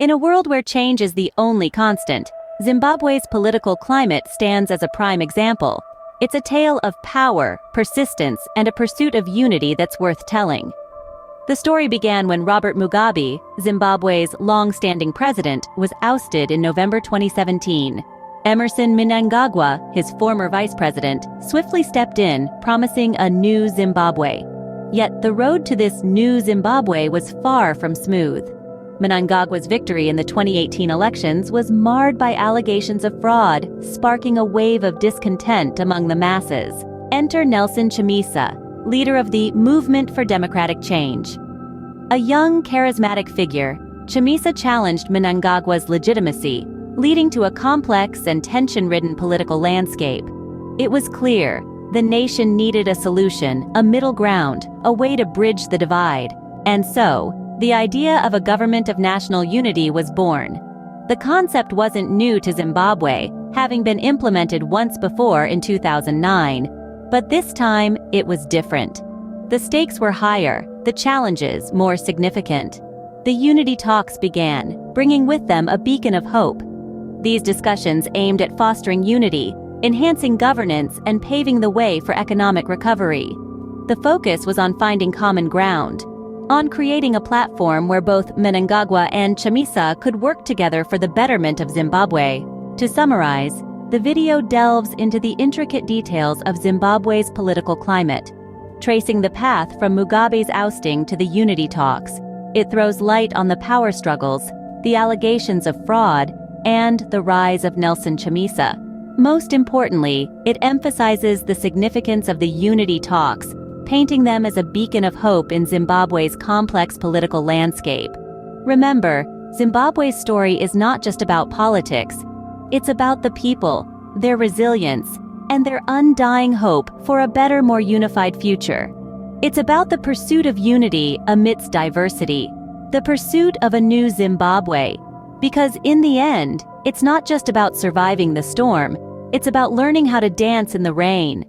In a world where change is the only constant, Zimbabwe's political climate stands as a prime example. It's a tale of power, persistence, and a pursuit of unity that's worth telling. The story began when Robert Mugabe, Zimbabwe's long-standing president, was ousted in November 2017. Emmerson Mnangagwa, his former vice president, swiftly stepped in, promising a new Zimbabwe. Yet the road to this new Zimbabwe was far from smooth. Mnangagwa's victory in the 2018 elections was marred by allegations of fraud, sparking a wave of discontent among the masses. Enter Nelson Chamisa, leader of the Movement for Democratic Change. A young, charismatic figure, Chamisa challenged Mnangagwa's legitimacy, leading to a complex and tension-ridden political landscape. It was clear the nation needed a solution, a middle ground, a way to bridge the divide. And so, the idea of a government of national unity was born. The concept wasn't new to Zimbabwe, having been implemented once before in 2009. But this time, it was different. The stakes were higher, the challenges more significant. The unity talks began, bringing with them a beacon of hope. These discussions aimed at fostering unity, enhancing governance, and paving the way for economic recovery. The focus was on finding common ground, on creating a platform where both Mnangagwa and Chamisa could work together for the betterment of Zimbabwe. To summarize, the video delves into the intricate details of Zimbabwe's political climate, tracing the path from Mugabe's ousting to the unity talks. It throws light on the power struggles, the allegations of fraud, and the rise of Nelson Chamisa. Most importantly, it emphasizes the significance of the unity talks, painting them as a beacon of hope in Zimbabwe's complex political landscape. Remember, Zimbabwe's story is not just about politics. It's about the people, their resilience, and their undying hope for a better, more unified future. It's about the pursuit of unity amidst diversity, the pursuit of a new Zimbabwe. Because in the end, it's not just about surviving the storm, it's about learning how to dance in the rain.